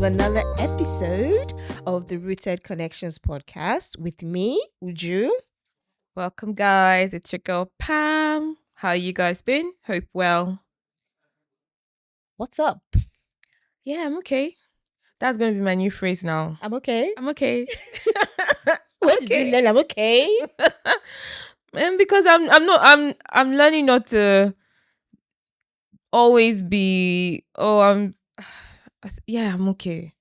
to another episode of the Rooted Connections podcast with me, Uju. Welcome, guys. It's your girl Pam. How you guys been? Hope well. What's up? Yeah, I'm okay. That's gonna be my new phrase now. I'm okay. I'm okay. What did you learn? I'm okay. And because I'm learning not to always be. Yeah, I'm okay.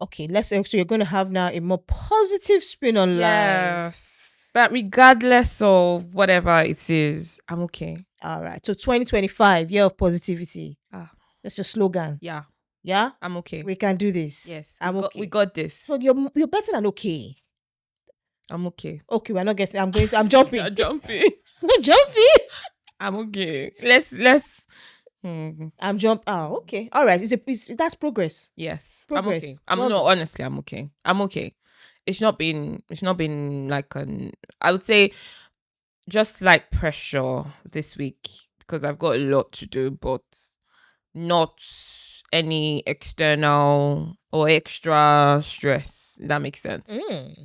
Okay, let's say so you're going to have now a more positive spin on life. Yes, that regardless of whatever it is, I'm okay. All right. So 2025, year of positivity. Ah. That's your slogan. Yeah, Yeah? I'm okay. We can do this. Yes, I'm okay. We got this. So you're better than okay. I'm okay. Okay, we're not getting. I'm jumping. You're jumping. I'm jumping. I'm okay. Let's. I'm jump. Oh, okay. All right. That's progress. Yes, Progress. I'm okay. Honestly, I'm okay. I'm okay. It's not been like I would say just like pressure this week because I've got a lot to do, but not any external or extra stress. Does that make sense?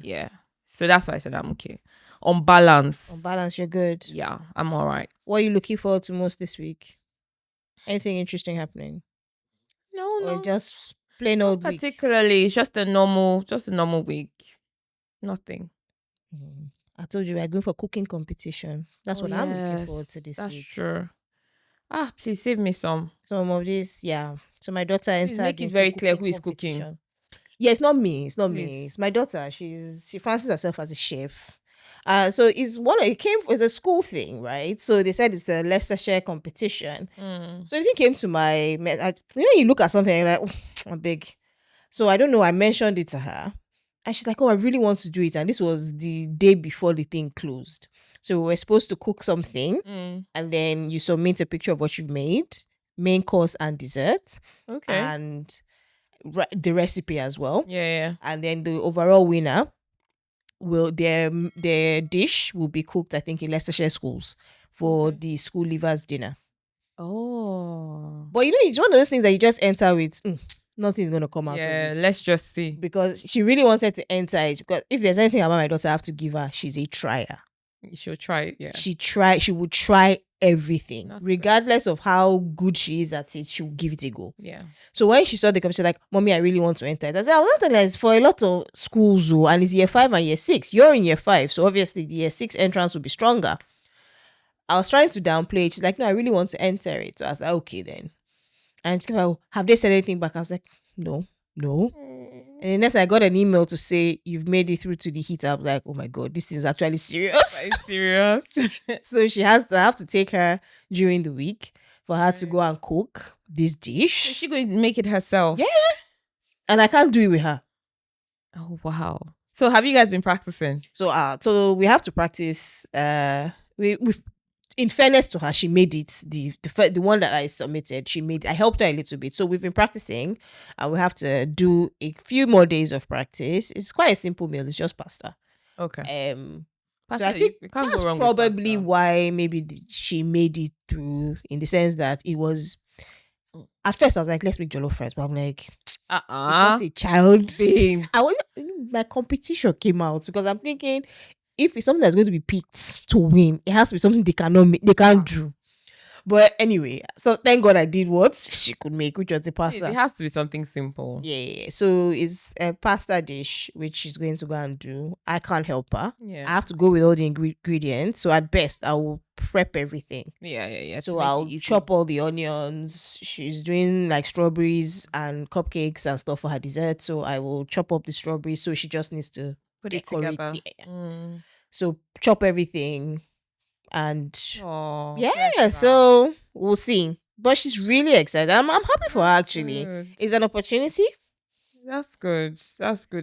Yeah. So that's why I said I'm okay. On balance, You're good. yeah, I'm all right. What are you looking forward to most this week? Anything interesting happening? No, Or just plain old week? particularly. It's just a normal week. Nothing. I told you we're going for cooking competition. That's what I'm looking forward to this that's week. true. Please save me some. Some of this, yeah. So my daughter entered. Make it into very clear who cooking is cooking. competition. Yeah, it's not me. It's not me. Please. It's my daughter. She fancies herself as a chef. So it's a school thing, right? So they said it's a Leicestershire competition. So the thing came to you look at something and you're like, oh, I'm big. So I don't know. I mentioned it to her, and she's like, "Oh, I really want to do it." And this was the day before the thing closed. So we were supposed to cook something, and then you submit a picture of what you've made, main course and dessert, Okay. and the recipe as well. Yeah. And then the overall winner will their dish will be cooked, I think, in Leicestershire schools for the school leavers dinner. Oh. But it's one of those things that you just enter with nothing's gonna come out of it. Yeah, let's just see. Because she really wanted to enter it. Because if there's anything about my daughter I have to give her, she's a trier. She'll try it, yeah. She would try everything. That's regardless of how good she is at it, she'll give it a go. Yeah. So when she saw the competition, like, Mommy, I really want to enter it. I said, I want to know, it's for a lot of schools, and it's year 5 and year 6. You're in year 5, so obviously the year 6 entrance will be stronger. I was trying to downplay it. She's like, no, I really want to enter it. So I was like, okay then. And she's like, have they said anything back? I was like, no. And the next I got an email to say you've made it through to the heat. I was like, oh my god, this is actually serious. Are you serious? So I have to take her during the week for her to go and cook this dish. Is she going to make it herself? Yeah. And I can't do it with her. Oh wow. So have you guys been practicing? So we have to practice. We've in fairness to her, she made it. The one that I submitted, I helped her a little bit. So we've been practicing, and we have to do a few more days of practice. It's quite a simple meal. It's just pasta. Okay. So I think you can't that's go wrong probably with why maybe she made it through, in the sense that it was. At first, I was like, let's make jollof rice, but I'm like, it's not a child. Babe. My competition came out because I'm thinking, if it's something that's going to be picked to win, it has to be something they can't do. But anyway, so thank God I did what she could make, which was the pasta. It has to be something simple. Yeah. So it's a pasta dish, which she's going to go and do. I can't help her. Yeah. I have to go with all the ingredients. So at best, I will prep everything. Yeah. So I'll chop all the onions. She's doing like strawberries and cupcakes and stuff for her dessert. So I will chop up the strawberries. So she just needs to put it decorate. together. Yeah. So chop everything. And Aww, so we'll see. But she's really excited. I'm happy for her, actually. Good. It's an opportunity. That's good.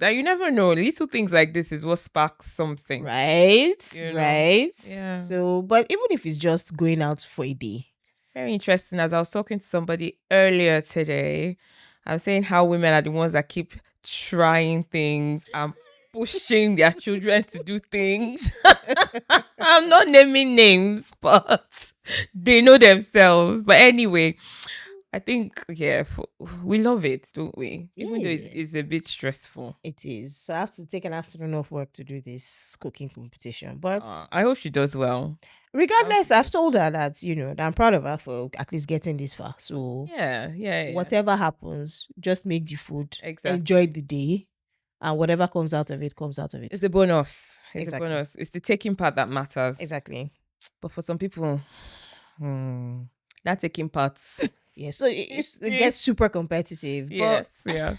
And you never know. Little things like this is what sparks something. Right. Right. Yeah. So, but even if it's just going out for a day. Very interesting. As I was talking to somebody earlier today, I was saying how women are the ones that keep trying things and pushing their children to do things. I'm not naming names, but they know themselves. But anyway, I think, yeah, we love it, don't we? Even though Yeah, it's a bit stressful. it is. So I have to take an afternoon off work to do this cooking competition. But I hope she does well. I hope she regardless, I've does. told her that, that I'm proud of her for at least getting this far. So Yeah, yeah, yeah. whatever happens, just make the food, enjoy Exactly. the day, and whatever comes out of it comes out of it. It's a bonus. It's a Exactly. bonus. It's the taking part that matters. Exactly. But for some people, that taking parts. Yeah. So it gets super competitive. But Yes, yes.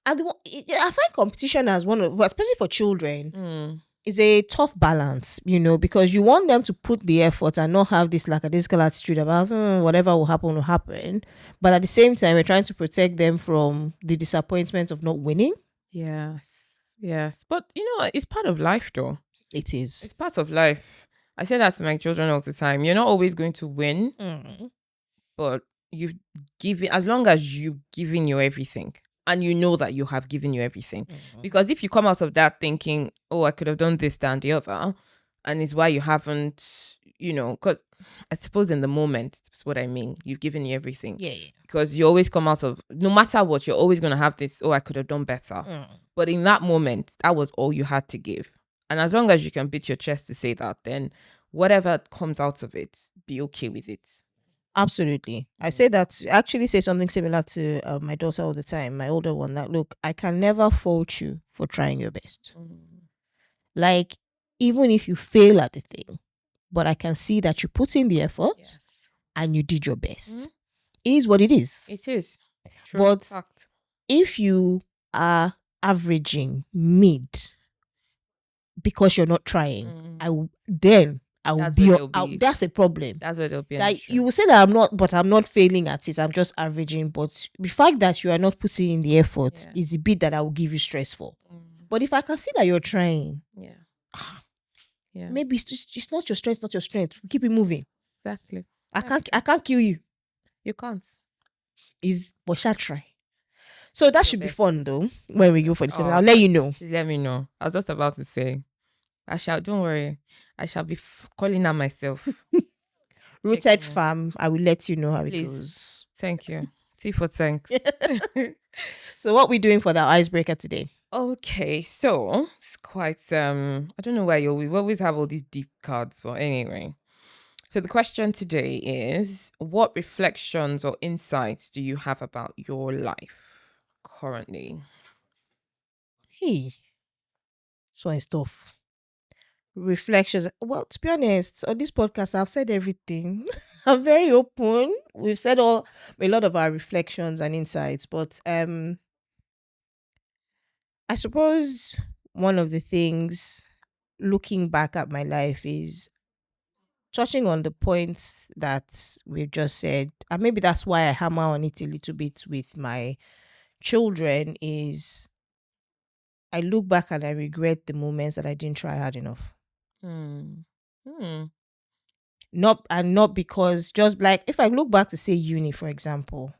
I find competition as one of, well, especially for children, Mm, is a tough balance, because you want them to put the effort and not have this lackadaisical attitude about whatever will happen. But at the same time, we're trying to protect them from the disappointment of not winning. yes, yes. But it's part of life, though. It is. It's part of life. I say that to my children all the time. You're not always going to win, Mm. but you've given, as long as you've given your everything and you know that you have given you everything. Mhm. Because if you come out of that thinking, oh, I could have done this, that, and the other, and it's why you haven't, because I suppose in the moment, that's what I mean. You've given you everything. Yeah, yeah. Because you always come out of, no matter what, you're always going to have this, oh, I could have done better. Mm. But in that moment, that was all you had to give. And as long as you can beat your chest to say that, then whatever comes out of it, be okay with it. Absolutely. I say that, I actually say something similar to my daughter all the time, my older one, that look, I can never fault you for trying your best. Like, even if you fail at the thing, but I can see that you put in the effort Yes. and you did your best. It is what it is. It is. True But fact. if you are averaging mid because you're not trying, I will That's where they'll be, be. that's a problem. That's where there'll be an Like, issue. you will say that I'm not failing at it. I'm just averaging. But the fact that you are not putting in the effort is the bit that I will give you stress for. But if I can see that you're trying, Yeah. maybe it's not your strength, not your strength. We keep it moving. Exactly. I can't kill you. You can't. But shall try. So that Your should be best. fun though. When we go for this, Oh, I'll let you know. Please let me know. I was just about to say, don't worry. I shall be calling her myself. Rooted Checking in. farm. I will let you know how it Please. goes. Thank you. Tea for thanks. So what we doing for that icebreaker today? Okay, so it's quite I don't know why we always have all these deep cards, but anyway. So the question today is, what reflections or insights do you have about your life currently? Hey, this one is tough. Reflections. Well, to be honest, on this podcast, I've said everything. I'm very open. We've said a lot of our reflections and insights, but I suppose one of the things looking back at my life is touching on the points that we've just said, and maybe that's why I hammer on it a little bit with my children, is I look back and I regret the moments that I didn't try hard enough. Hmm. Hmm. Not because, just like, if I look back to say uni, for example,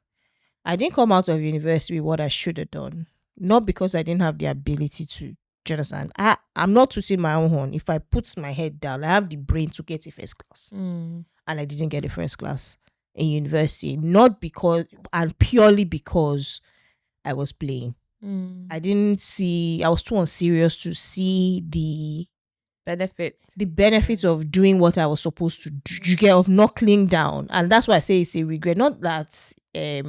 I didn't come out of university with what I should have done. Not because I didn't have the ability to. Do you understand? I'm not tooting my own horn. If I put my head down, I have the brain to get a first class. And I didn't get a first class in university. Not because, and purely because I was playing. I was too unserious to see the benefits of doing what I was supposed to do. You get, of knuckling down. And that's why I say it's a regret. Not that if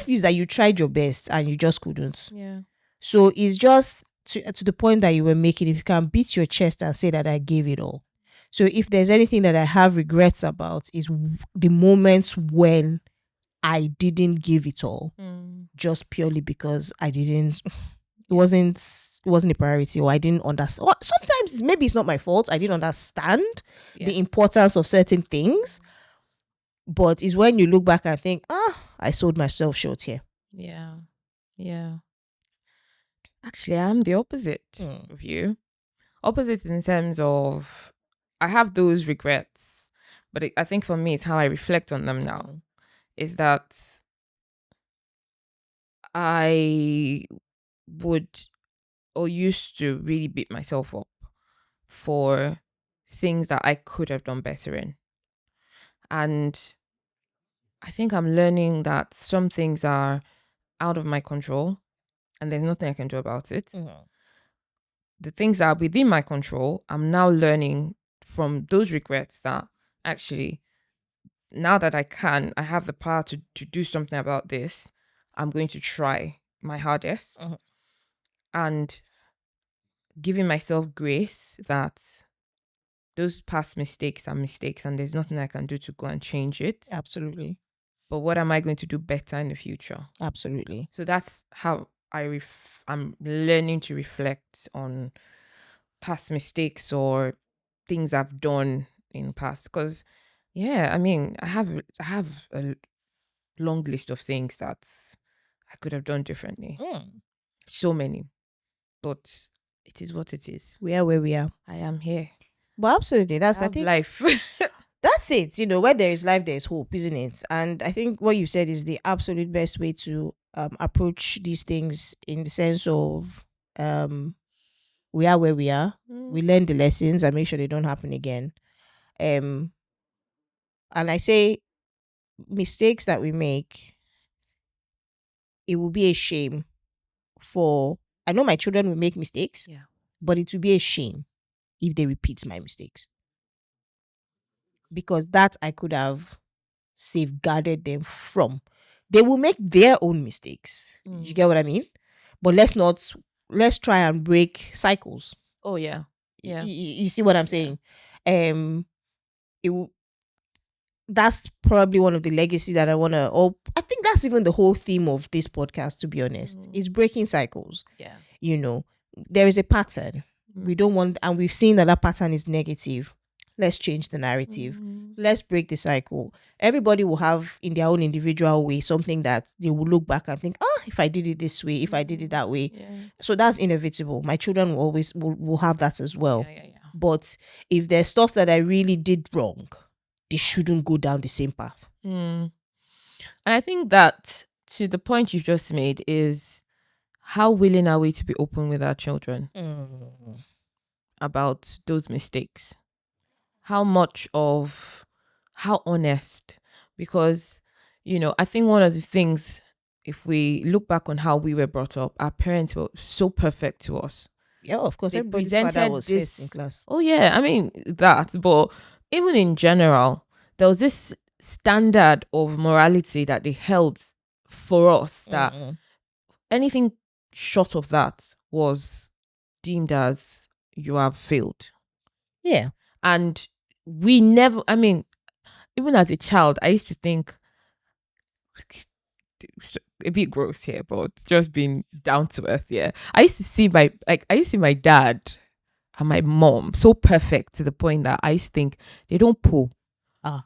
it's that you tried your best and you just couldn't. Yeah. So it's just to the point that you were making. If you can beat your chest and say that I gave it all. So if there's anything that I have regrets about, is the moments when I didn't give it all, just purely because I didn't. It wasn't a priority, or I didn't understand. Or sometimes maybe it's not my fault. I didn't understand the importance of certain things. But it's when you look back and think, I sold myself short here. Yeah. Yeah. Actually, I'm the opposite of you. Opposite in terms of, I have those regrets, but I think for me, it's how I reflect on them now. Is that I would, or used to, really beat myself up for things that I could have done better in. And I think I'm learning that some things are out of my control and there's nothing I can do about it. Mhm. The things that are within my control, I'm now learning from those regrets that actually, now that I have the power to do something about this, I'm going to try my hardest Mhm. and giving myself grace that those past mistakes are mistakes and there's nothing I can do to go and change it. Absolutely. But what am I going to do better in the future? Absolutely. So that's how I'm learning to reflect on past mistakes or things I've done in the past. Because yeah, I mean, I have a long list of things that I could have done differently. Mm. So many, but it is what it is. We are where we are. I am here. But absolutely, I that's I have think life. that's it. Where there is life, there's hope, isn't it? And I think what you said is the absolute best way to approach these things in the sense of um, we are where we are. We Mm, learn the lessons and make sure they don't happen again. Um, and I say mistakes that we make, it will be a shame for. I know my children will make mistakes, yeah. but it will be a shame if they repeat my mistakes because that I could have safeguarded them from. They will make their own mistakes. You Mm. get what I mean? But let's try and break cycles. Oh yeah. Yeah. You see what I'm Yeah. saying? It will, that's probably one of the legacy that I want to, or I think that's even the whole theme of this podcast, to be honest, Mm. is breaking cycles. Yeah. You know, there is a pattern. We Mm. don't want, and we've seen that that pattern is negative. Let's change the narrative. Mm. Let's break the cycle. Everybody will have in their own individual way something that they will look back and think, if I did it this way, if I did it that way. Yeah. So that's inevitable. My children will always will have that as well. Yeah. Yeah. Yeah. But if there's stuff that I really did wrong, they shouldn't go down the same path. Mm. And I think that to the point you've just made is how willing are we to be open with our children Mm. about those mistakes? How much of how honest? Because, I think one of the things, if we look back on how we were brought up, our parents were so perfect to us. Yeah, of course. They Everybody's father presented was first in this, class. oh yeah, I mean that, but even in general, there was this standard of morality that they held for us that Mm-mm. anything short of that was deemed as you have failed. Yeah. And we never, I mean, even as a child, I used to think a bit gross here, but just being down to earth. Yeah, I used to see my dad and my mom so perfect to the point that I used to think they don't pull. Ah.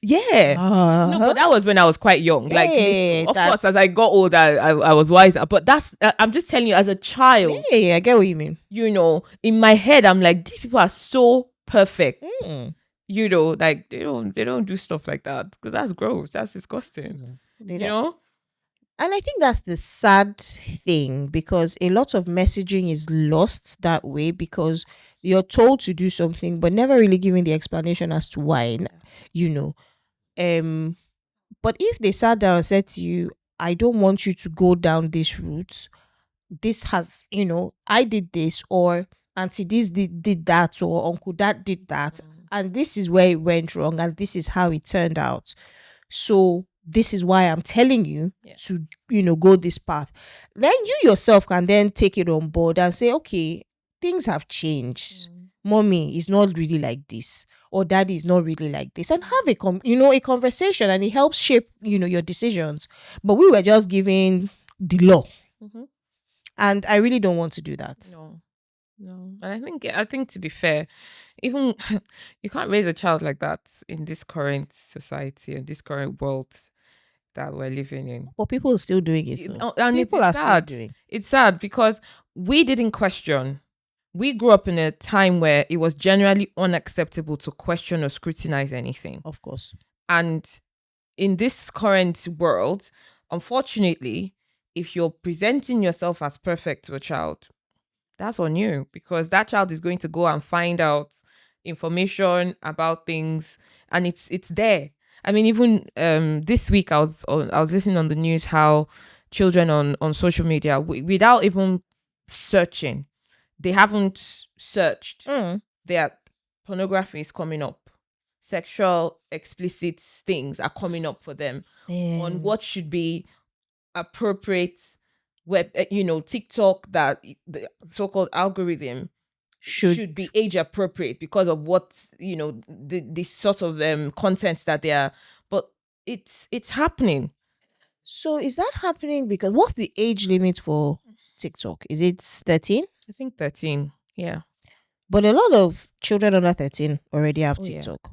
Yeah. No, Uh-huh. but that was when I was quite young, like Hey, little. Of course, as that's I got older, I was wiser. But that's I'm just telling you, as a child, hey, I get what you mean. in my head, I'm like, these people are so perfect. Mm. Like they don't do stuff like that because that's gross. That's disgusting. They You don't. know? And I think that's the sad thing because a lot of messaging is lost that way because you're told to do something but never really given the explanation as to why, you know. But if they sat down and said to you, I don't want you to go down this route, this has, I did this, or Auntie this did that, or Uncle that did that, Mm. and this is where it went wrong, and this is how it turned out. So this is why I'm telling you Yeah. to, go this path. Then you yourself can then take it on board and say, okay, things have changed. Mommy is not really like this, or daddy is not really like this, and have a conversation, and it helps shape, your decisions. But we were just giving the law, Mhm. and I really don't want to do that. No, no. And I think to be fair, even you can't raise a child like that in this current society and this current world that we're living in. But people are still doing it. So. And People it's are still sad. doing. It's sad because we didn't question. We grew up in a time where it was generally unacceptable to question or scrutinize anything. Of course. And in this current world, unfortunately, if you're presenting yourself as perfect to a child, that's on you because that child is going to go and find out information about things and it's there. I mean, even this week I was listening on the news how children on social media without even searching, they haven't searched. Their pornography is coming up. Sexual explicit things are coming up for them on what should be appropriate web, TikTok, that the so-called algorithm should be age appropriate because of what the sort of content that they are. But it's happening. So is that happening because what's the age limit for TikTok? Is it 13? I think 13. Yeah. But a lot of children under 13 already have Oh, yeah. TikTok.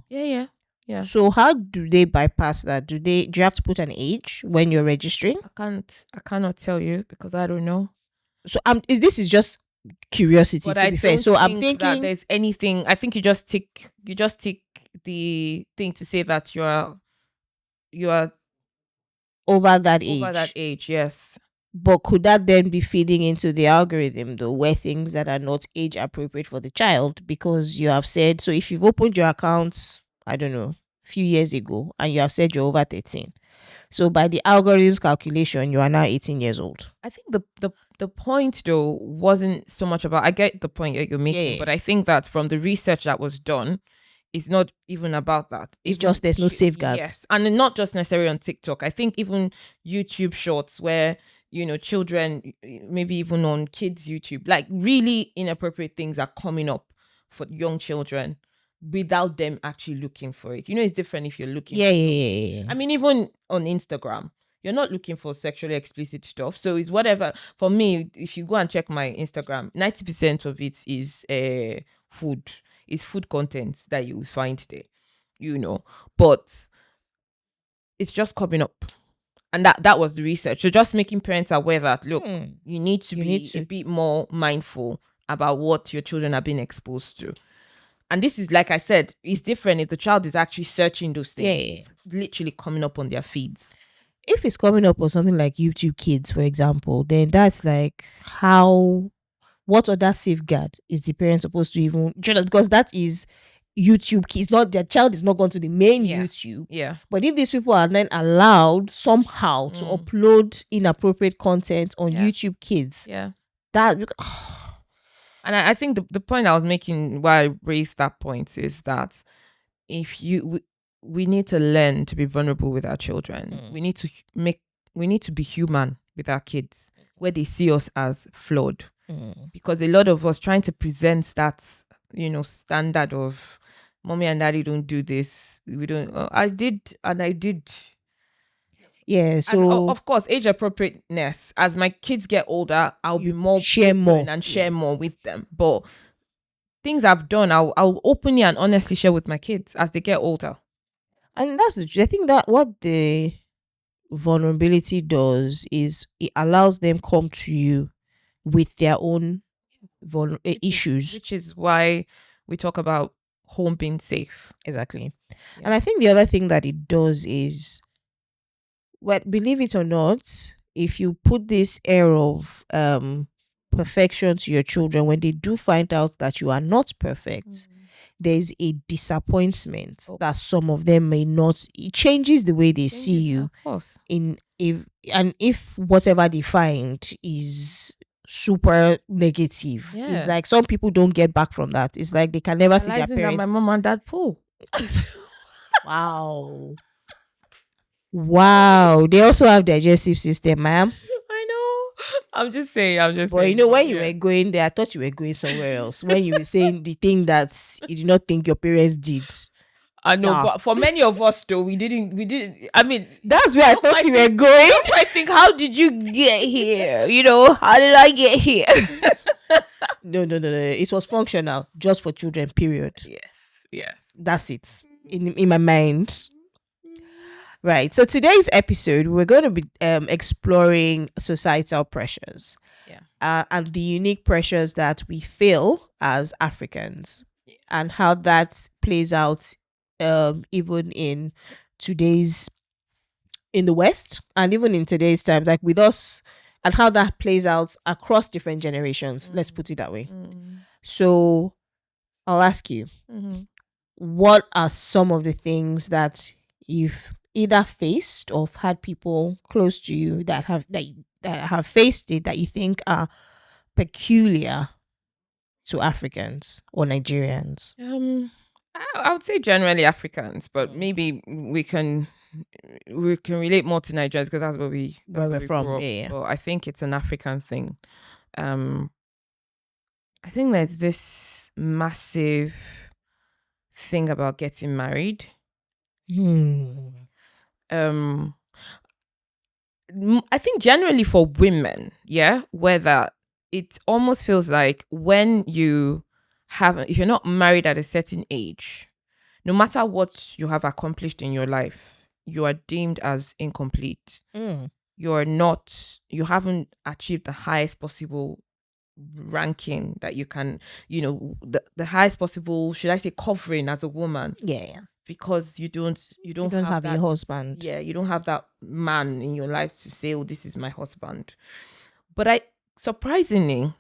Yeah. So how do they bypass that? Do you have to put an age when you're registering? I cannot tell you because I don't know. So this is just curiosity, But to I be fair. don't So I'm think thinking that there's anything. I think you just tick the thing to say that you are over that over that age. age. Yes. But could that then be feeding into the algorithm though, where things that are not age appropriate for the child, because you have said, so if you've opened your account, I don't know, a few years ago, and you have said you're over 13. So by the algorithm's calculation, you are now 18 years old. I think the point though wasn't so much about. I get the point that you're making, Yeah. but I think that from the research that was done, it's not even about that. It's just there's no safeguards. Yes, and not just necessarily on TikTok. I think even YouTube Shorts, where children, maybe even on kids YouTube, like really inappropriate things are coming up for young children without them actually looking for it. It's different if you're looking. Yeah. I mean, even on Instagram, you're not looking for sexually explicit stuff. So it's whatever. For me, if you go and check my Instagram, 90% of it is food. It's food content that you will find there, but it's just coming up. And that was the research. So just making parents aware that, look, you need to be a bit more mindful about what your children are being exposed to. And this is, like I said, it's different if the child is actually searching those things. Yeah. It's literally coming up on their feeds. If it's coming up on something like YouTube Kids, for example, then that's like what other safeguard is the parent supposed to even, because that is YouTube Kids, not their child is not going to the main YouTube. Yeah. But if these people are then allowed somehow to upload inappropriate content on YouTube Kids, that. And I think the point I was making why I raised that point is that if we need to learn to be vulnerable with our children. We need to be human with our kids, where they see us as flawed. Because a lot of us trying to present that standard of mommy and daddy don't do this, we don't. I did, and I did. Yeah, so of course, age appropriateness. As my kids get older, I'll be more share more and share more with them. But things I've done, I'll openly and honestly share with my kids as they get older. And that's the truth. I think that what the vulnerability does is it allows them come to you with their own issues, which is why we talk about home being safe. Exactly. Yeah. And I think the other thing that it does is, well, believe it or not, if you put this air of perfection to your children, when they do find out that you are not perfect, there's a disappointment that some of them may not. It changes the way they see you. Of course. If whatever they find is super negative, it's like some people don't get back from that. It's like they can never see their parents. My mom and dad pool. Wow. They also have digestive system, ma'am. I know. I'm just saying. But when you were going there, I thought you were going somewhere else. When you were saying the thing that you did not think your parents did. I know, but for many of us though, we didn't. I mean, that's where I thought you were going. I think, how did you get here? How did I get here? No. It was functional, just for children. Period. Yes. That's it. In my mind. Right. So today's episode, we're going to be exploring societal pressures, and the unique pressures that we feel as Africans, and how that plays out, even in the West, and even in today's time, like with us, and how that plays out across different generations. Let's put it that way. So, I'll ask you, what are some of the things that you've either faced or had people close to you that have faced it that you think are peculiar to Africans or Nigerians? I would say generally Africans, but Mm. maybe we can relate more to Nigerians because that's where Where we're we from, grew up. yeah. But I think it's an African thing. Um, I think there's this massive thing about getting married. Hmm. Um, I think generally for women, yeah, whether it almost feels like when you if you're not married at a certain age, no matter what you have accomplished in your life, you are deemed as incomplete. Mm. You haven't achieved the highest possible ranking that you can, the highest possible, should I say, covering as a woman, Yeah. because you don't You don't have have a that. husband. Yeah, you don't have that man in your life to say, oh, this is my husband. But surprisingly,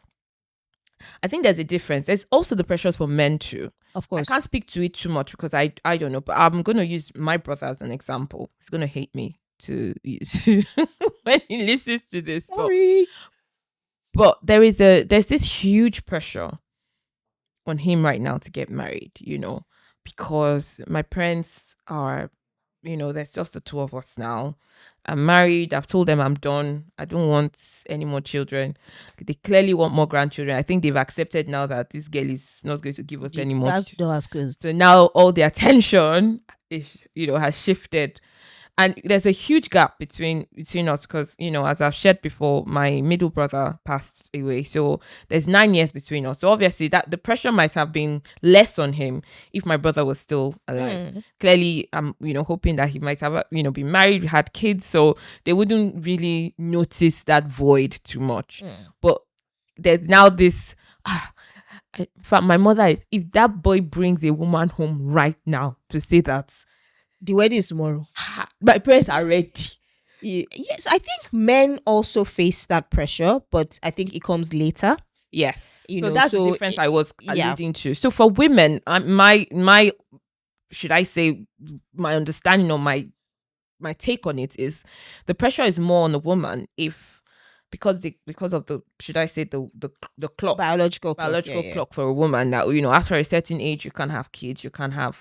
I think there's a difference. There's also the pressures for men too. Of I course. can't speak to it too much because I don't know, but I'm going to use my brother as an example. He's going to hate me to when he listens to this. Sorry. But there's this huge pressure on him right now to get married, because my parents are, there's just the two of us now. I'm married. I've told them I'm done. I don't want any more children. They clearly want more grandchildren. I think they've accepted now that this girl is not going to give us any more. That door has closed. So now all the attention has shifted. And there's a huge gap between us because, as I've shared before, my middle brother passed away. So there's 9 years between us. So obviously that the pressure might have been less on him if my brother was still alive. Clearly, I'm, hoping that he might have, been married, had kids. So they wouldn't really notice that void too much. But there's now this, in fact, my mother is, if that boy brings a woman home right now to say that, the wedding is tomorrow. My parents are ready. Yes, I think men also face that pressure, but I think it comes later. Yes, that's the difference I was alluding to. So for women, my should I say, my understanding or my take on it is the pressure is more on the woman because of the, should I say, the clock, biological clock for a woman, that after a certain age you can't have kids, you can't have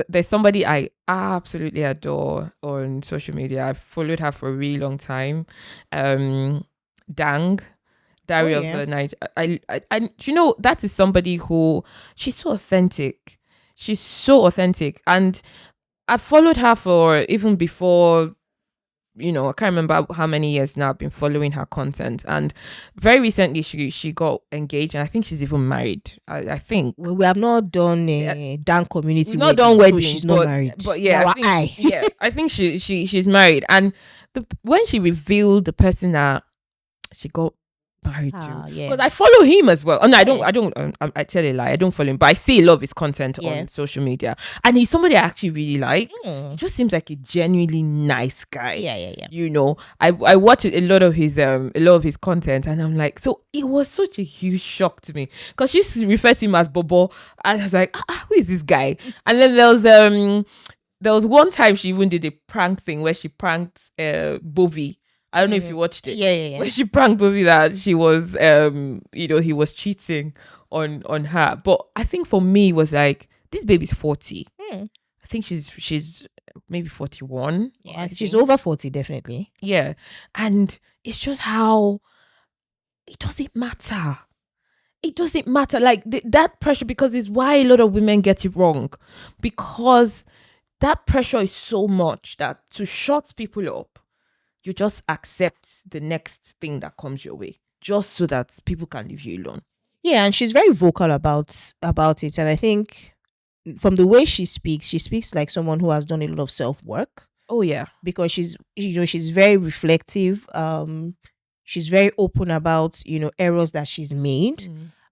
there's somebody I absolutely adore on social media. I've followed her for a really long time. Diary of the Night. I that is somebody who, she's so authentic. And I've followed her for even before, I can't remember how many years now I've been following her content. And very recently she got engaged, and I think she's even married. I think we have not done a Dan community. We've not done wedding, so she's not married. But yeah, I think she's married. And when she revealed the person that she got married to, because I follow him as well. Oh no, I don't. I tell a lie. I don't follow him, but I see a lot of his content on social media, and he's somebody I actually really like. He just seems like a genuinely nice guy. Yeah. I watch a lot of his content, and I'm like, so it was such a huge shock to me because she refers to him as Bobo, and I was like, who is this guy? And then there was one time she even did a prank thing where she pranked Bovi. I don't know if you watched it. Yeah. Where she pranked Bovi that she was, he was cheating on her. But I think for me, it was like, this baby's 40. I think she's maybe 41. Yeah, she's over 40, definitely. Yeah. And it's just how it doesn't matter. It doesn't matter. Like that pressure, because it's why a lot of women get it wrong. Because that pressure is so much that to shut people up, you just accept the next thing that comes your way, just so that people can leave you alone. Yeah, and she's very vocal about it. And I think from the way she speaks like someone who has done a lot of self-work. Oh yeah. Because she's very reflective. She's very open about, errors that she's made.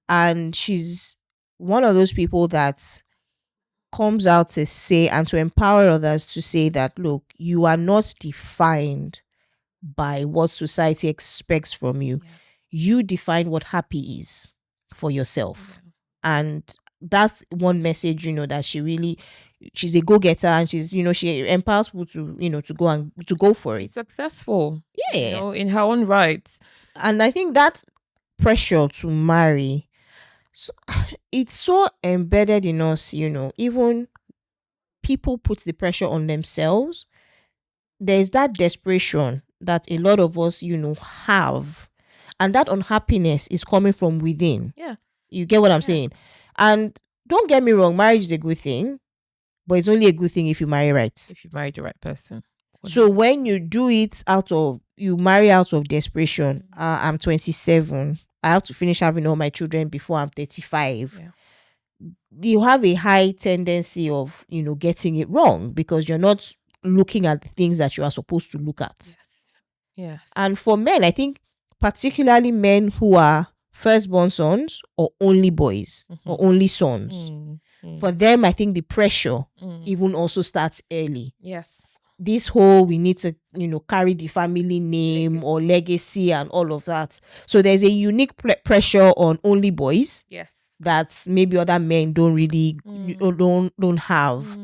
And she's one of those people that comes out to say and to empower others to say that, look, you are not defined by what society expects from you. You define what happy is for yourself. And that's one message, that she's a go-getter, and she empowers people to go and to go for She's it. successful, Yeah. in her own right. And I think that pressure to marry, so, it's so embedded in us, even people put the pressure on themselves. There's that desperation that a lot of us, have. And that unhappiness is coming from within. Yeah. You get what I'm Yeah. saying? And don't get me wrong, marriage is a good thing, but it's only a good thing if you marry right. If you marry the right person. So when you do it you marry out of desperation, I'm 27. I have to finish having all my children before I'm 35. Yeah. You have a high tendency of, getting it wrong because you're not looking at the things that you are supposed to look at. Yes. And for men, I think particularly men who are firstborn sons or only boys or only sons, for them, I think the pressure even also starts early. Yes. This whole, we need to, carry the family name or legacy and all of that. So there's a unique pressure on only boys. Yes. That maybe other men don't really don't have.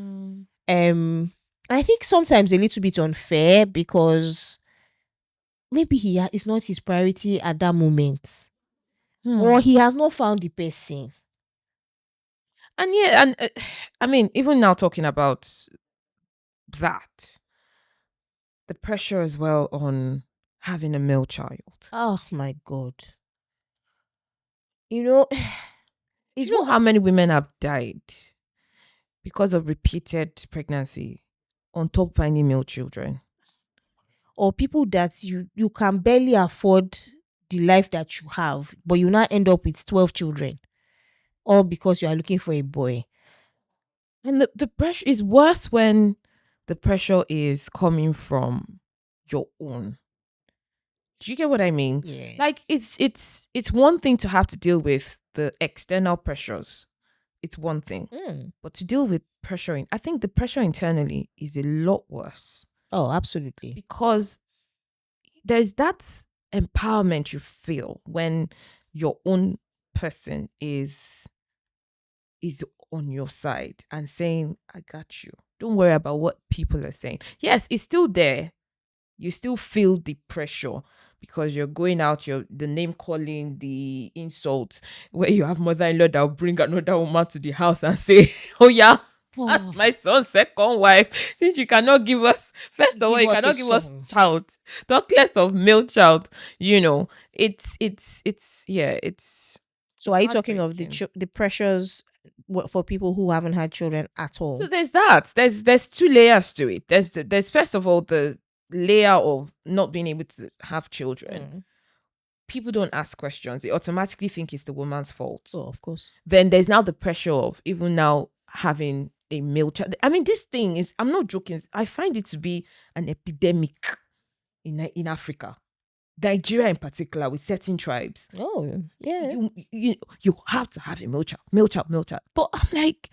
I think sometimes a little bit unfair because maybe it's not his priority at that moment, or he has not found the person. And I mean, even now talking about that, the pressure as well on having a male child. Oh my God. It's You know how many women have died because of repeated pregnancy on top finding male children? Or people that you can barely afford the life that you have, but you now end up with 12 children, all because you are looking for a boy. And the pressure is worse when the pressure is coming from your own. Do you get what I mean? Yeah. Like it's one thing to have to deal with the external pressures. It's one thing. But to deal with pressure, I think the pressure internally is a lot worse. Oh, absolutely. Because there's that empowerment you feel when your own person is on your side and saying, I got you. Don't worry about what people are saying. Yes, it's still there. You still feel the pressure because you're going out, the name calling, the insults, where you have mother-in-law that will bring another woman to the house and say, oh yeah, that's my son's second wife. Since you cannot give us, first of all, you cannot give us child. Talk less of male child. It's So are you talking of the pressures for people who haven't had children at all? So there's that. There's two layers to it. There's first of all the layer of not being able to have children. People don't ask questions. They automatically think it's the woman's fault. Oh, of course. Then there's now the pressure of even now having a male child. I mean, this thing is, I'm not joking. I find it to be an epidemic in Africa. Nigeria in particular, with certain tribes. Oh, yeah. You have to have a male child. But I'm like,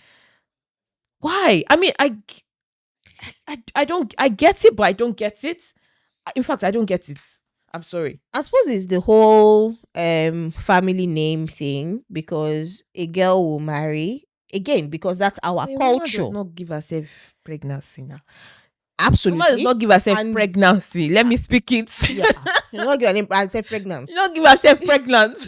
why? I mean, I don't, I get it, but I don't get it. In fact, I don't get it. I'm sorry. I suppose it's the whole family name thing, because a girl will marry again because that's our culture. Woman does not give herself pregnancy now. Absolutely. Woman does not give herself pregnancy. Let me speak it. Yeah. You not give herself pregnant. You not give herself pregnant.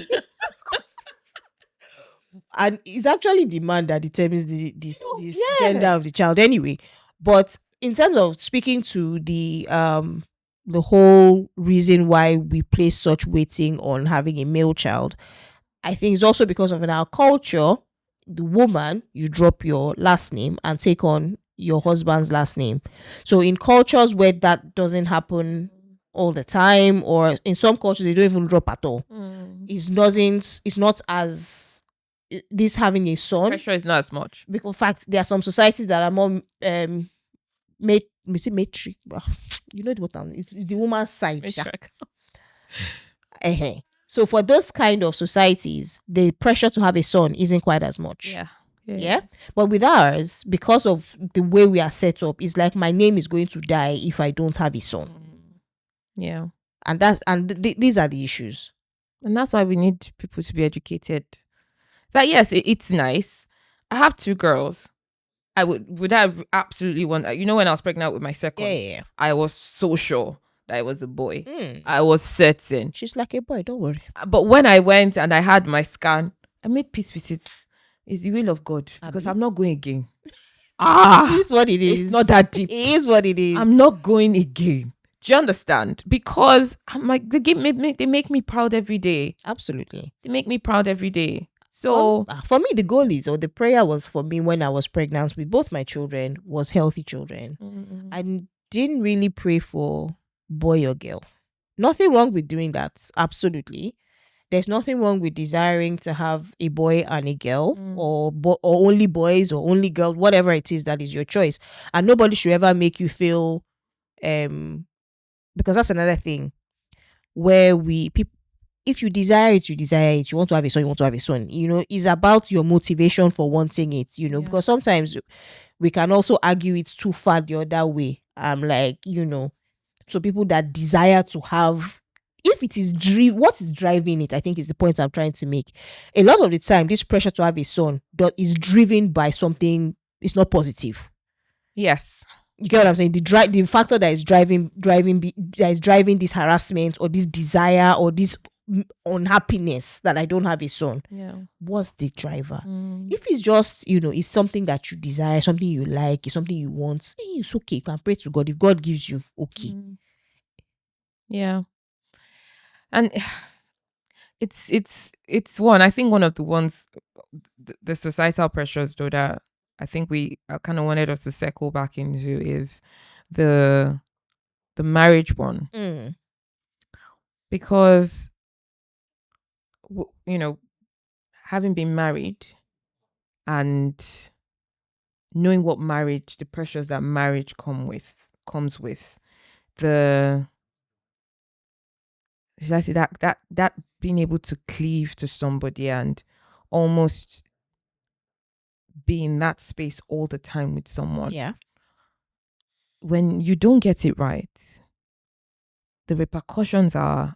And it's actually the man that determines this gender of the child anyway. But in terms of speaking to the whole reason why we place such weighting on having a male child, I think it's also because of in our culture, the woman, you drop your last name and take on your husband's last name. So in cultures where that doesn't happen all the time, or in some cultures they don't even drop at all, it's not as this having a son. Pressure is not as much. Because in fact, there are some societies that are more matric. You know what it's the woman's side. So for those kind of societies, the pressure to have a son isn't quite as much. Yeah. But with ours, because of the way we are set up, it's like my name is going to die if I don't have a son. Yeah. And these are the issues. And that's why we need people to be educated. That yes, it's nice, I have 2 girls. I would have absolutely want. When I was pregnant with my second, Yeah. I was so sure that it was a boy. Mm. I was certain. She's like a boy, don't worry. But when I went and I had my scan, I made peace with it. It's the will of God because Abi? I'm not going again. It is what it is. It's not that deep. It is what it is. I'm not going again. Do you understand? Because I'm like they make me proud every day. Absolutely. They make me proud every day. So For me, the goal is, or the prayer was for me when I was pregnant with both my children, was healthy children. I didn't really pray for boy or girl. Nothing wrong with doing that. Absolutely. There's nothing wrong with desiring to have a boy and a girl, or only boys or only girls, whatever it is, that is your choice. And nobody should ever make you feel, because that's another thing where if you desire it, you desire it. You want to have a son, you want to have a son. It's about your motivation for wanting it, Yeah. because sometimes we can also argue it too far the other way. I'm like, so people that desire to have, if it is what is driving it, I think is the point I'm trying to make. A lot of the time, this pressure to have a son is driven by something, it's not positive. Yes. You get what I'm saying? The factor that is driving this harassment or this desire or this unhappiness that I don't have a son. Yeah. What's the driver? If it's just, it's something that you desire, something you like, it's something you want, it's okay. You can pray to God. If God gives you, okay. Yeah. And it's one, I think one of the ones, the societal pressures though, that I think we kind of wanted us to circle back into is the marriage one. Because having been married and knowing what marriage, the pressures that marriage comes with, the, should I say, that being able to cleave to somebody and almost be in that space all the time with someone. Yeah. When you don't get it right, the repercussions are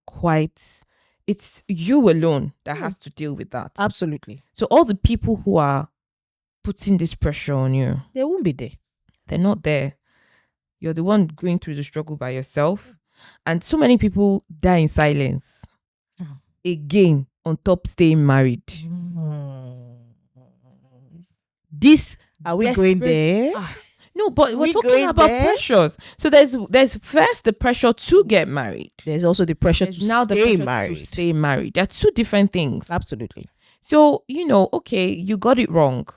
quite, it's you alone that has to deal with that. Absolutely. So all the people who are putting this pressure on you, they won't be there. They're not there. You're the one going through the struggle by yourself. And so many people die in silence. Again, on top staying married. This, are we going there? No, but we're talking about pressures. So there's first the pressure to get married. There's also the pressure to stay married. They're two different things. Absolutely. So, okay, you got it wrong.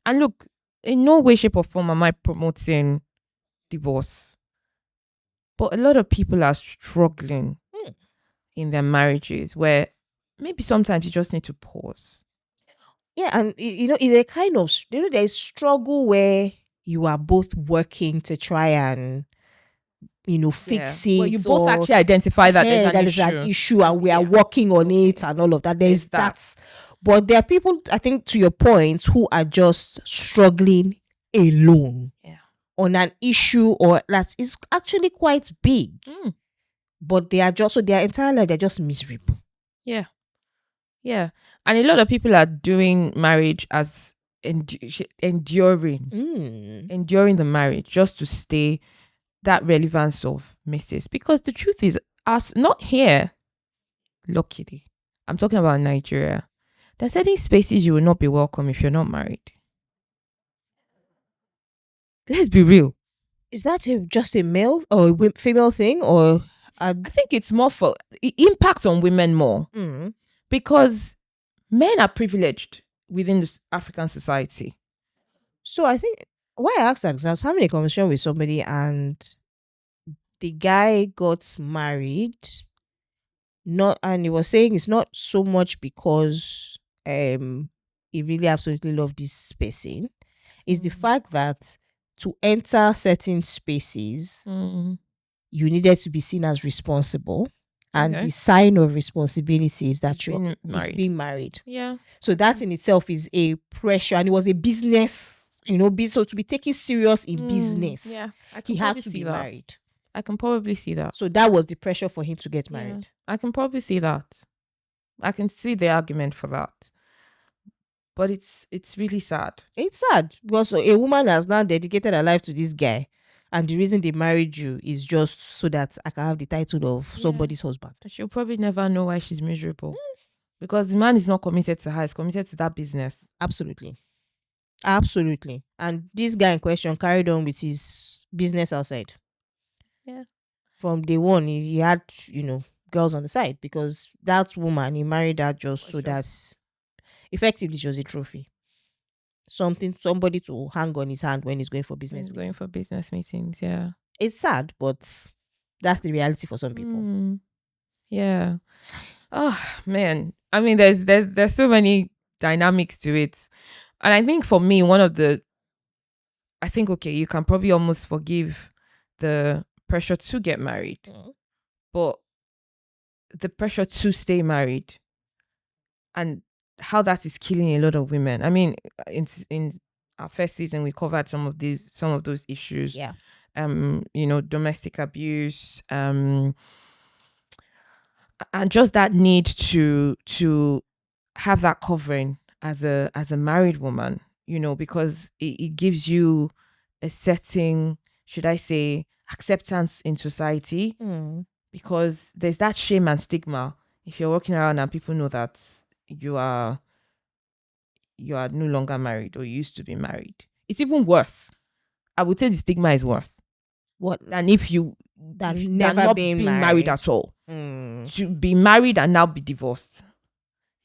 And look, in no way, shape or form am I promoting divorce. But a lot of people are struggling in their marriages where maybe sometimes you just need to pause. Yeah, and it's a kind of, there's struggle where you are both working to try and fix it. Well, you both actually identify that there's an issue and we are working on it and all of that. There's that. But there are people, I think, to your point, who are just struggling alone on an issue or that is actually quite big. But they are just, so their entire life, they're just miserable. Yeah. Yeah. And a lot of people are doing marriage as enduring the marriage just to stay that relevance of Mrs. Because the truth is, us not here, luckily, I'm talking about Nigeria, there's certain spaces you will not be welcome if you're not married. Let's be real. Is that just a male or female thing, or I think it's more for it impacts on women more because men are privileged within the African society. So I think why I asked that is I was having a conversation with somebody and the guy got married, and he was saying it's not so much because he really absolutely loved this person. It's the fact that to enter certain spaces, you needed to be seen as responsible. And the sign of responsibility is that you're being married. Yeah. So that in itself is a pressure. And it was a business, so to be taken serious in business, he had to be married. I can probably see that. So that was the pressure for him to get married. I can probably see that. I can see the argument for that. But it's really sad. It's sad because a woman has now dedicated her life to this guy, and the reason they married you is just so that I can have the title of Yeah. somebody's husband. She'll probably never know why she's miserable. Because the man is not committed to her, he's committed to that business. Absolutely. Absolutely. And this guy in question carried on with his business outside. Yeah. From day one, he had, girls on the side because that woman, he married her just For so sure. that effectively she was a trophy. Somebody to hang on his hand when he's going for business He's going meetings. for business meetings, yeah. It's sad, but that's the reality for some people. Yeah. Oh man. I mean, there's so many dynamics to it. And I think for me, okay, you can probably almost forgive the pressure to get married, but the pressure to stay married and how that is killing a lot of women. I mean, in our first season, we covered some of those issues. Yeah. Domestic abuse, and just that need to have that covering as a married woman, because it gives you a certain, should I say, acceptance in society, because there's that shame and stigma if you're walking around and people know that you are no longer married or you used to be married. It's even worse. I would say the stigma is worse What? than if you never not being married married at all. To be married and now be divorced.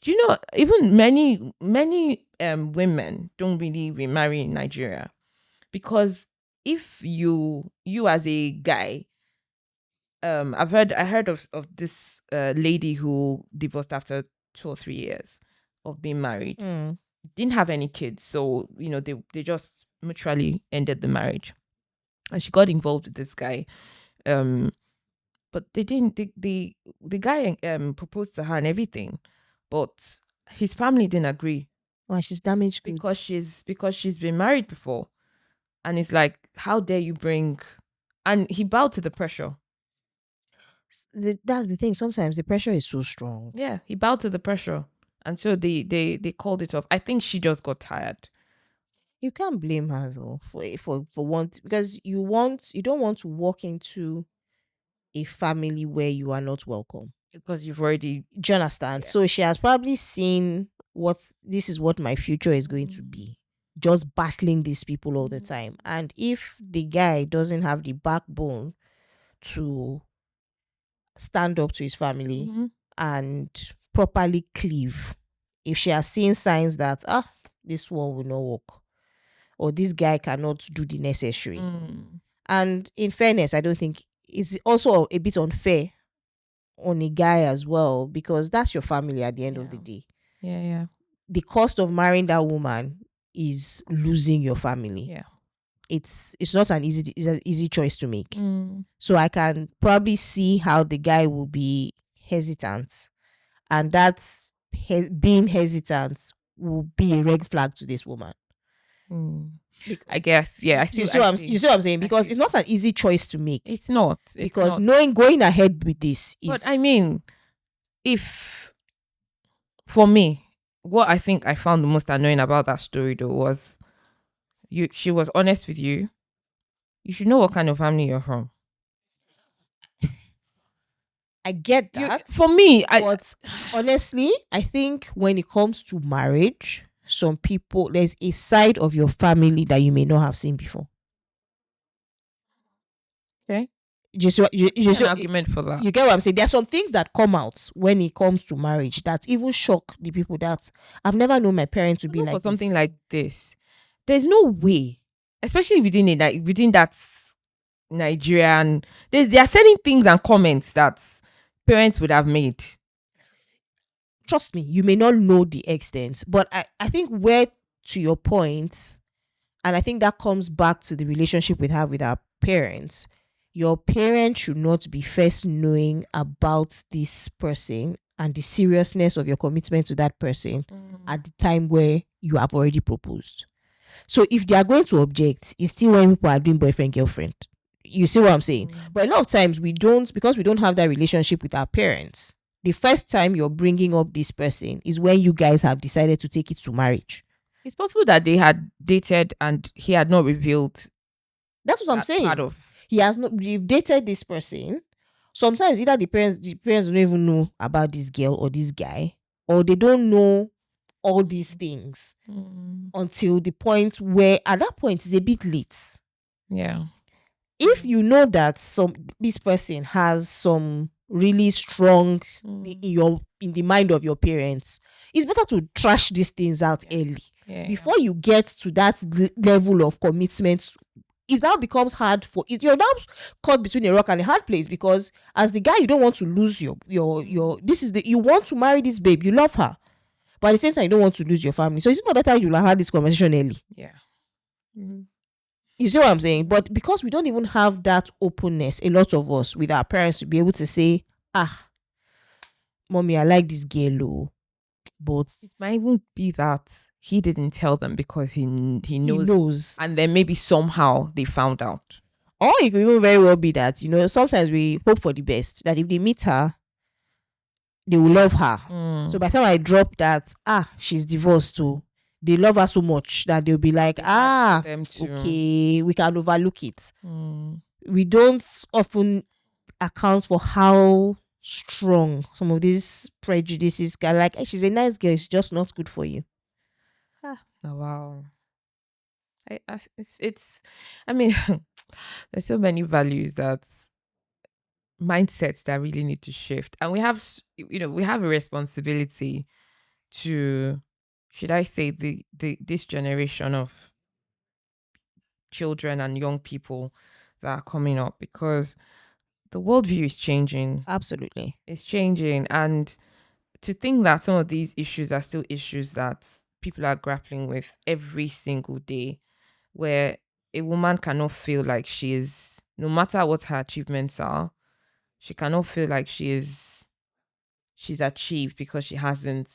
Do you know, even many women don't really remarry in Nigeria, because if you as a guy, I heard of this lady who divorced after 2 or 3 years of being married. Didn't have any kids, so they just mutually ended the marriage, and she got involved with this guy. But they didn't. The guy proposed to her and everything, but his family didn't agree. Why? She's damaged goods. Because she's been married before, and it's like, how dare you bring? And he bowed to the pressure. That's the thing. Sometimes the pressure is so strong. Yeah, he bowed to the pressure, and so they called it off. I think she just got tired. You can't blame her though for one, because you don't want to walk into a family where you are not welcome, because you've already. do you understand? Yeah. So she has probably seen this is what my future is going to be, just battling these people all the time. And if the guy doesn't have the backbone to stand up to his family and properly cleave, if she has seen signs that this one will not work, or this guy cannot do the necessary, and in fairness, I don't think it's also a bit unfair on a guy as well, because that's your family at the end of the day. Yeah. The cost of marrying that woman is losing your family. Yeah. It's not an easy choice to make. So I can probably see how the guy will be hesitant, and that's being hesitant will be a red flag to this woman. I guess, yeah. You see what I'm saying? Because it's not an easy choice to make. It's not. Because going ahead with this is. But I mean, if for me, what I think I found the most annoying about that story though was she was honest with you. You should know what kind of family you're from. I get that. For me, but honestly, I think when it comes to marriage, some people, there's a side of your family that you may not have seen before. Okay. Just an argument for that. You get what I'm saying? There are some things that come out when it comes to marriage that even shock the people that I've never known my parents to be like for something like this. There's no way, especially within that Nigerian. There are certain things and comments that parents would have made. Trust me, you may not know the extent, but I think where, to your point, and I think that comes back to the relationship we have with our parents. Your parents should not be first knowing about this person and the seriousness of your commitment to that person at the time where you have already proposed. So if they are going to object, it's still when people are doing boyfriend, girlfriend. You see what I'm saying? But a lot of times we don't, because we don't have that relationship with our parents, the first time you're bringing up this person is when you guys have decided to take it to marriage. It's possible that they had dated and he had not revealed That's what I'm that part saying. of. He has not. You've dated this person. Sometimes either the parents don't even know about this girl or this guy, or they don't know all these things until the point where, at that point, it's a bit late. Yeah. If you know that this person has some really strong in the mind of your parents, it's better to trash these things out early before you get to that level of commitment. It now becomes hard for you're now caught between a rock and a hard place, because as the guy, you don't want to lose your you want to marry this babe, you love her, but at the same time you don't want to lose your family. So it's not better you have this conversation early. Yeah. Mm-hmm. You see what I'm saying? But because we don't even have that openness, a lot of us, with our parents, to be able to say, mommy, I like this girl, but it might even be that he didn't tell them because he knows. He knows. And then maybe somehow they found out. Or it could even very well be that, sometimes we hope for the best, that if they meet her, they will love her. So by the time I drop that, she's divorced too, they love her so much that they'll be like, okay, we can overlook it. We don't often account for how strong some of these prejudices can, like, hey, she's a nice girl, she's just not good for you. Oh, wow. I mean, there's so many values, that mindsets that really need to shift, and we have a responsibility to, should I say, this generation of children and young people that are coming up, because the worldview is changing. Absolutely. It's changing, and to think that some of these issues are still issues that people are grappling with every single day, where a woman cannot feel like she is, no matter what her achievements are, she cannot feel like she's achieved because she hasn't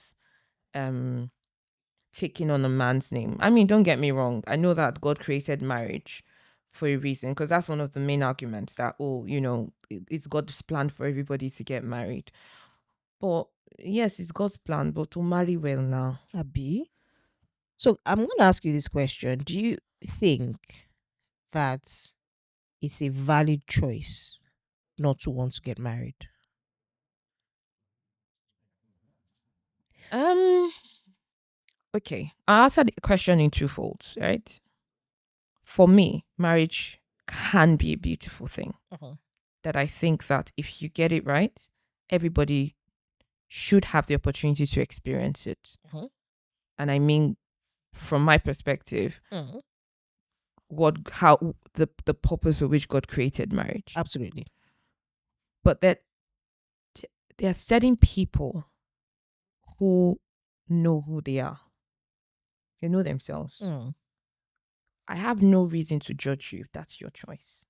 taken on a man's name. I mean, don't get me wrong, I know that God created marriage for a reason, because that's one of the main arguments, that it's God's plan for everybody to get married. But yes, it's God's plan, but to marry well now. Abi. So I'm going to ask you this question. Do you think that it's a valid choice not to want to get married? Okay, I'll answer the question in two folds, right? For me, marriage can be a beautiful thing. That I think that if you get it right, everybody should have the opportunity to experience it. And I mean, from my perspective, how the purpose for which God created marriage. Absolutely. But that there are certain people who know who they are. They know themselves. I have no reason to judge you. That's your choice.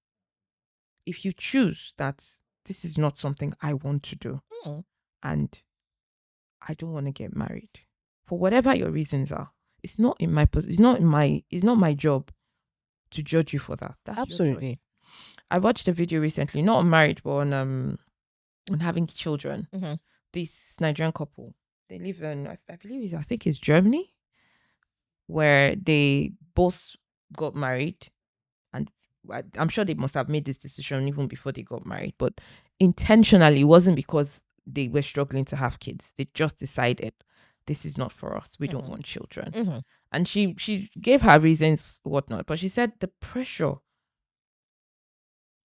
If you choose that this is not something I want to do, and I don't want to get married, for whatever your reasons are, it's not my job to judge you for that. That's absolutely. Your choice. I watched a video recently, not on marriage, but on having children. This Nigerian couple, they live in, I think it's Germany, where they both got married, and I'm sure they must have made this decision even before they got married, but intentionally, it wasn't because they were struggling to have kids. They just decided, this is not for us. We don't want children. And she gave her reasons, whatnot, but she said the pressure.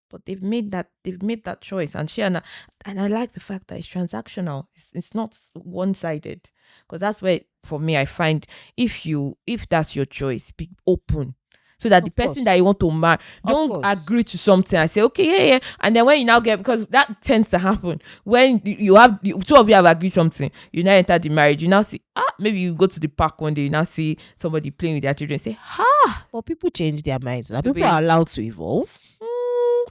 But they've made that choice, and I like the fact that it's transactional. It's not one-sided, because that's where, for me, I find, if that's your choice, be open, so that the person that you want to marry don't agree to something and say, okay, yeah, and then when you now get, because that tends to happen when you have two of you have agreed something, you now enter the marriage, you now see, maybe you go to the park one day, you now see somebody playing with their children, say, well, people change their minds now. People are allowed to evolve.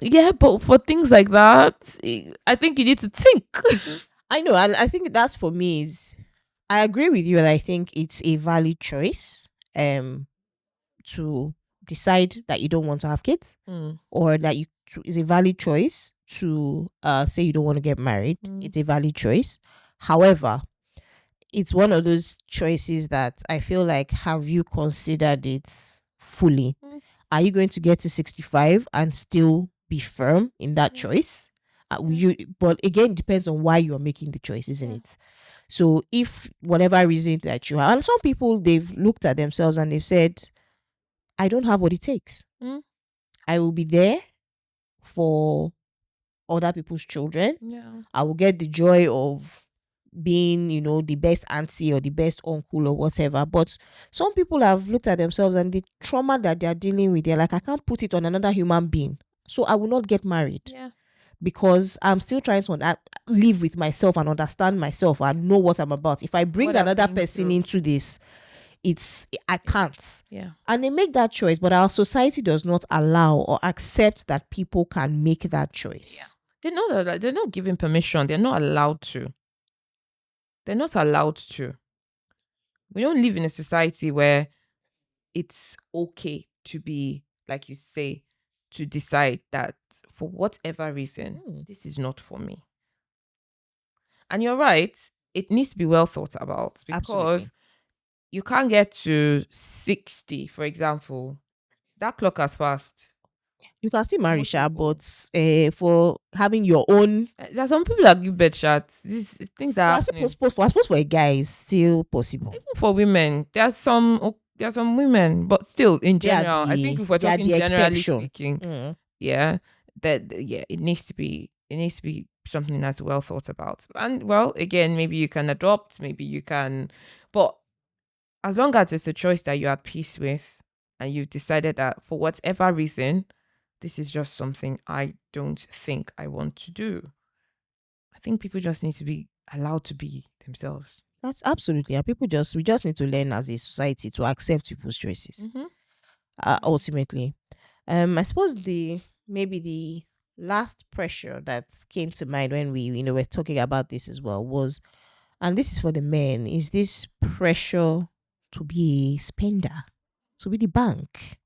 Yeah, but for things like that, I think you need to think. I know, and I think that's, for me, I agree with you, and I think it's a valid choice to decide that you don't want to have kids, or that it's a valid choice to say you don't want to get married. Mm. It's a valid choice. However, it's one of those choices that I feel like, have you considered it fully? Mm. Are you going to get to 65 and still be firm in that Yeah. choice? Will Yeah. you, but again, it depends on why you're making the choice, isn't Yeah. it? So if whatever reason that you have, and some people, they've looked at themselves and they've said, I don't have what it takes. Mm. I will be there for other people's children. Yeah. I will get the joy of being, the best auntie or the best uncle or whatever. But some people have looked at themselves and the trauma that they're dealing with, they're like, I can't put it on another human being. So I will not get married Yeah. because I'm still trying to live with myself and understand myself and know what I'm about. If I bring What I've another been person through. into this, I can't. Yeah. And they make that choice, but our society does not allow or accept that people can make that choice. Yeah. They're not given permission. They're not allowed to. They're not allowed to. We don't live in a society where it's okay to be, like you say, to decide that for whatever reason, this is not for me. And you're right, it needs to be well thought about because Absolutely. you can't get to 60, for example. That clock has passed. You can still marry, Most Sha, people. but for having your own, There are some people that give bed shots. These things are well, happening. I suppose for a guy, it's still possible. Even for women, there are some women, but still, in general, I think if we're talking generally exception. speaking, yeah, it needs to be something that's well thought about. And well, again, maybe you can adopt, maybe you can, but as long as it's a choice that you're at peace with and you've decided that for whatever reason, this is just something I don't think I want to do. I think people just need to be allowed to be themselves. That's absolutely. And we just need to learn as a society to accept people's choices. Mm-hmm. Ultimately, I suppose maybe the last pressure that came to mind when we were talking about this as well was, and this is for the men, is this pressure to be a spender, to be the bank.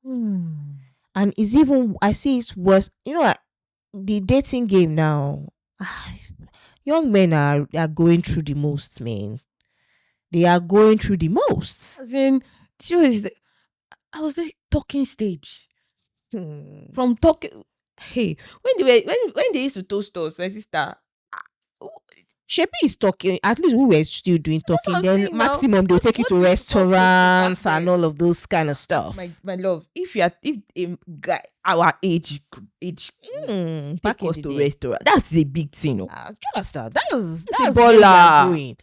And it's even, I see it's worse. The dating game now, young men are going through the most, man. They are going through the most. As in, seriously, I was like talking stage. From talking, hey, when they used to toast us, my sister, Shebi is talking. At least we were still doing what talking. I'm Then saying now. maximum they'll take you What to used to come first is restaurants and all of those kind of stuff. my love, if a guy our age Back take in us the to day. restaurant, that's a big thing. No? Do you understand? That's a where we are baller. going.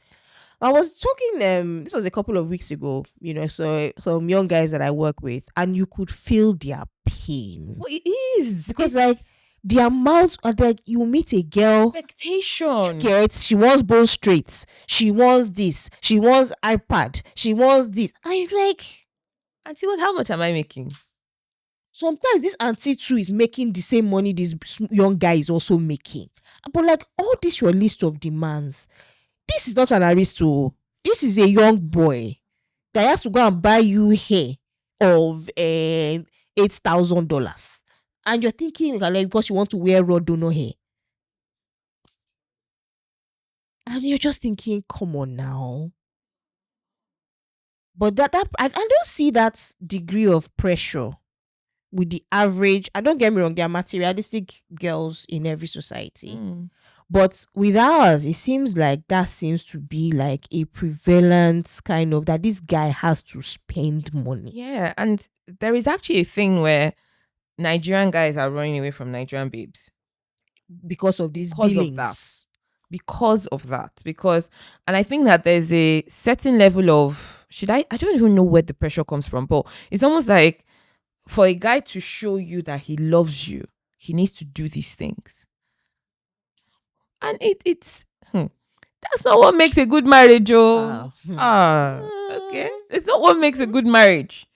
I was talking. This was a couple of weeks ago. So some young guys that I work with, and you could feel their pain Well, it is because it's like the amount, like you meet a girl, expectation. she wants bone straight, she wants this, she wants iPad, she wants this. I'm like, And see how much am I making? sometimes this auntie too is making the same money this young guy is also making. But like all this your list of demands, this is not an aristo. This is a young boy that has to go and buy you hair of $8,000, and you're thinking like because you want to wear raw dono hair, and you're just thinking, come on now. But I don't see that degree of pressure with the average. And don't get me wrong, there are materialistic girls in every society. But with ours, it seems like that seems to be like a prevalent kind of that this guy has to spend money. Yeah, and there is actually a thing where Nigerian guys are running away from Nigerian babes Because of these because billings. of that. Because of that. And I think that there's a certain level of I don't even know where the pressure comes from, but it's almost like for a guy to show you that he loves you, he needs to do these things. And it's that's not what makes a good marriage, oh. Okay. It's not what makes a good marriage.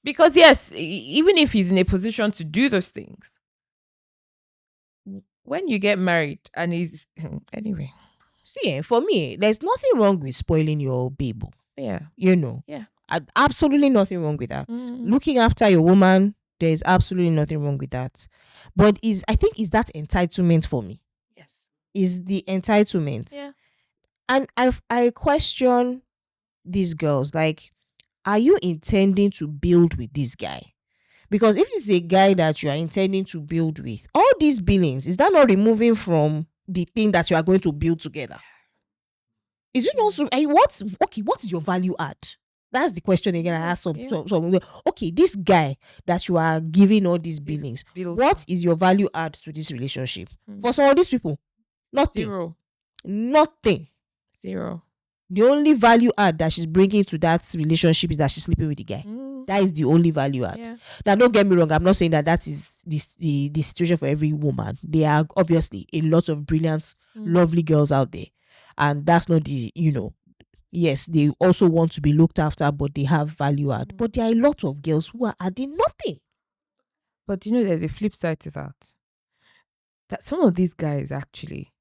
Because yes, even if he's in a position to do those things, when you get married and he's anyway. See, for me, there's nothing wrong with spoiling your baby. Yeah. Yeah. Yeah. Absolutely nothing wrong with that. Looking after your woman, There is absolutely nothing wrong with that. But I think is that entitlement for me. Yes. Is the entitlement. Yeah. And I question these girls, like, are you intending to build with this guy? Because if it's a guy that you are intending to build with, all these billings, is that not removing from the thing that you are going to build together? Is it also what is your value add? That's the question again I ask some okay, this guy that you are giving all these billings, what is your value add to this relationship? For some of these people, nothing. Zero. Nothing. Zero. The only value add that she's bringing to that relationship is that she's sleeping with the guy. That is the only value add. Yeah. Now, don't get me wrong. I'm not saying that is the situation for every woman. There are obviously a lot of brilliant, lovely girls out there. And that's not the, yes, they also want to be looked after, but they have value add. But there are a lot of girls who are adding nothing. But there's a flip side to that. That some of these guys actually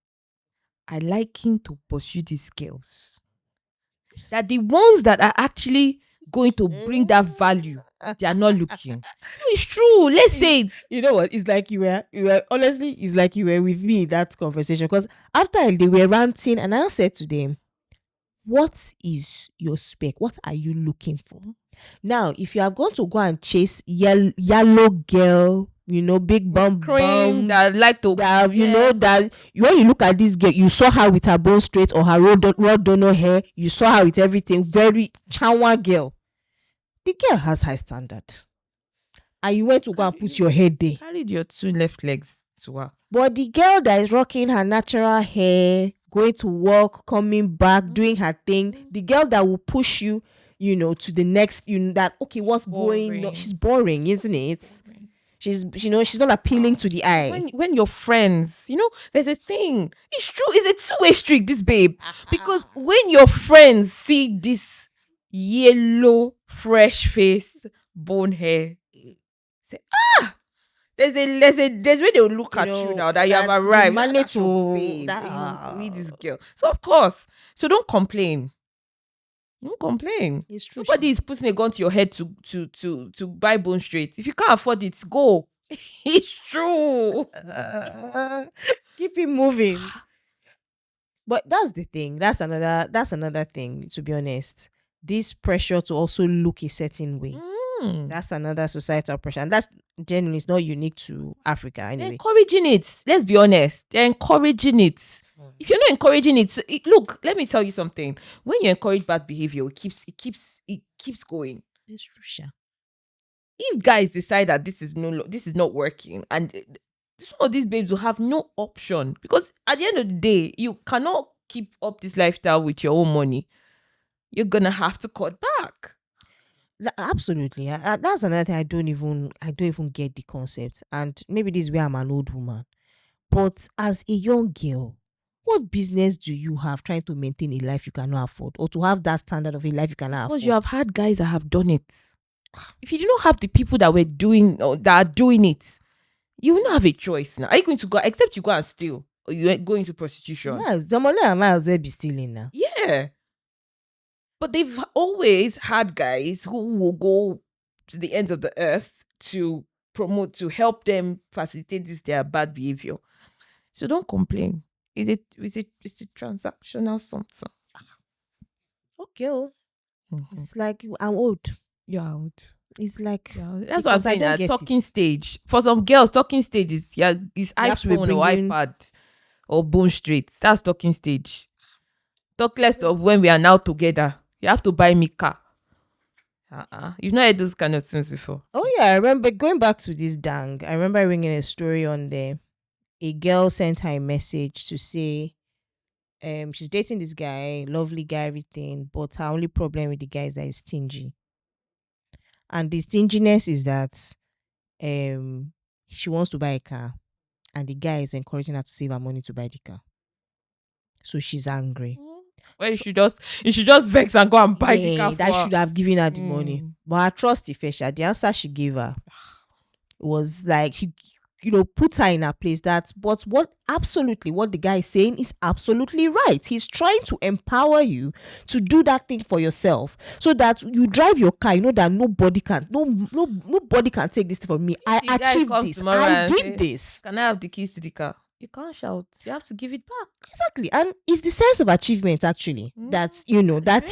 are liking to pursue these girls. That the ones that are actually going to bring that value, they are not looking. No, it's true. Let's say it. You know what? It's like you were honestly, it's like you were with me in that conversation. Because after they were ranting, and I said to them, what is your spec? What are you looking for? Now, if you have gone to go and chase yellow girl, big bum that like to that, that when you look at this girl, you saw her with her bone straight or her rod donor hair, you saw her with everything, very chawa girl. The girl has high standard. And you went to go and put your head there. Carried your two left legs to her. But the girl that is rocking her natural hair, going to work, coming back, doing her thing, the girl that will push you, to the next, that, okay, what's going on? She's boring, isn't it? Boring. She's not appealing to the eye. When you're friends, there's a thing. It's true. It's a two-way street, this babe. Because when your friends see this yellow, fresh-faced, bone hair, say, there's way they will look at you now that you have arrived. Manage to meet this girl. So of course, don't complain. Don't complain. It's true. Nobody is putting a gun to your head to buy bone straight. If you can't afford it, go. It's true. Keep it moving. But that's the thing. That's another thing, to be honest. This pressure to also look a certain way. That's another societal pressure. And that's genuinely, it's not unique to Africa anyway. They're encouraging it. Let's be honest. They're encouraging it. If you're not encouraging it, look, let me tell you something. When you encourage bad behavior, it keeps going. It's true. If guys decide that this is not working, and some of these babes will have no option, because at the end of the day, you cannot keep up this lifestyle with your own money. You're gonna have to cut back. Absolutely. That's another thing I don't even get the concept. And maybe this is where I'm an old woman. But as a young girl, what business do you have trying to maintain a life you cannot afford, or to have that standard of a life you cannot afford? Because you have had guys that have done it. If you do not have the people that were doing or that are doing it, you will not have a choice now. Are you going to go, except you go and steal, or you go into prostitution? Yes, the money I might as well be stealing now. Yeah. But they've always had guys who will go to the ends of the earth to promote, to help them facilitate their bad behavior. So don't complain. Is it transactional something? Okay. It's like I'm old. You're old. It's like that's what I'm saying. At talking stage, for some girls, talking stage is iPhone or iPad or bone straight. That's talking stage. Talk less of when we are now together. You have to buy me car. You've not heard those kind of things before. Oh yeah, I remember going back to this dang. I remember reading a story on there. A girl sent her a message to say, she's dating this guy, lovely guy, everything, but her only problem with the guy is that he's stingy. And the stinginess is that, she wants to buy a car, and the guy is encouraging her to save her money to buy the car. So she's angry. Well, you should just vex and go and buy the car. That should have given her the money. But her trust Ifesha, the answer she gave her was like, put her in her place. But what the guy is saying is absolutely right. He's trying to empower you to do that thing for yourself, so that you drive your car, that nobody can take this from me. I The guy achieved comes this. tomorrow I and did say, this. "Can I have the keys to the car?" You can't shout. You have to give it back. Exactly. And it's the sense of achievement, actually, that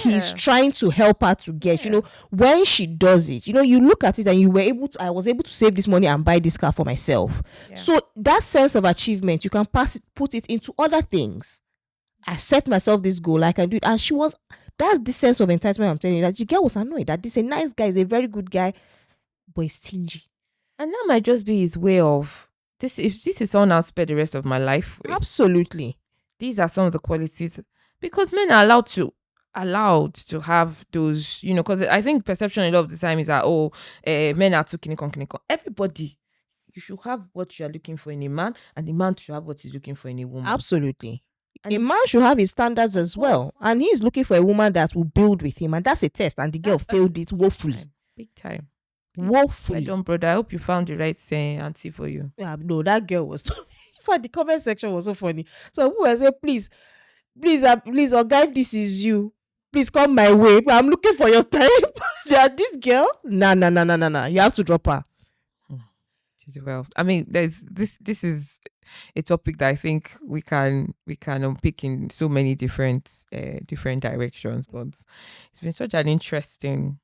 he's Yeah. trying to help her to get. Yeah. When she does it, you look at it and I was able to save this money and buy this car for myself. Yeah. So that sense of achievement, you can put it into other things. I set myself this goal, I can do it. And that's the sense of entitlement. I'm telling you, that the girl was annoyed that this a nice guy, is a very good guy, but he's stingy. And that might just be his way of this. If this is someone I'll spend the rest of my life with, Absolutely. these are some of the qualities, because men are allowed to have those, because I think perception a lot of the time is that, men are too kinikon. Everybody, you should have what you are looking for in a man, and the man should have what he's looking for in a woman. Absolutely. And a man should have his standards as well. course. And he's looking for a woman that will build with him. And that's a test. And the girl failed it woefully. Big time. Woefully. Well done, brother. I hope you found the right auntie for you. Yeah, no, that girl was. For the comment section was so funny. So who was saying, please, oh guy, if this is you, please come my way. I'm looking for your type. Yeah, this girl, nah. You have to drop her. Well, I mean, there's this is a topic that I think we can unpick in so many different directions, but it's been such an interesting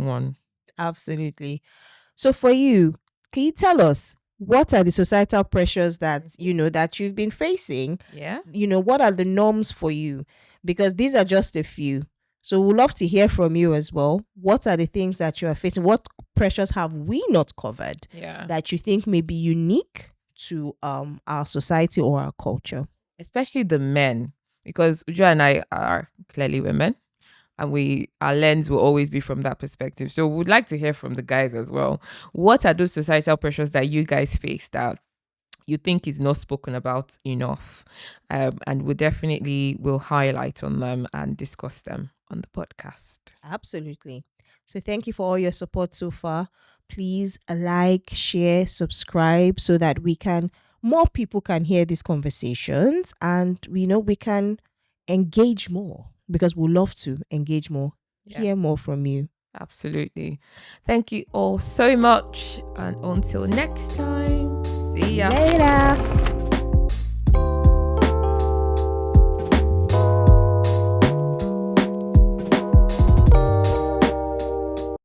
one. Absolutely. So for you, can you tell us, what are the societal pressures that that you've been facing? Yeah. What are the norms for you? Because these are just a few. So we'd love to hear from you as well. What are the things that you are facing? What pressures have we not covered that you think may be unique to our society or our culture? Especially the men, because Uju and I are clearly women, and our lens will always be from that perspective. So we'd like to hear from the guys as well. What are those societal pressures that you guys face that you think is not spoken about enough? And we definitely will highlight on them and discuss them on the podcast. Absolutely. So thank you for all your support so far. Please like, share, subscribe, so that more people can hear these conversations, and we can engage more, because we love to engage more, hear more from you. Absolutely. Thank you all so much, and until next time, see ya Later.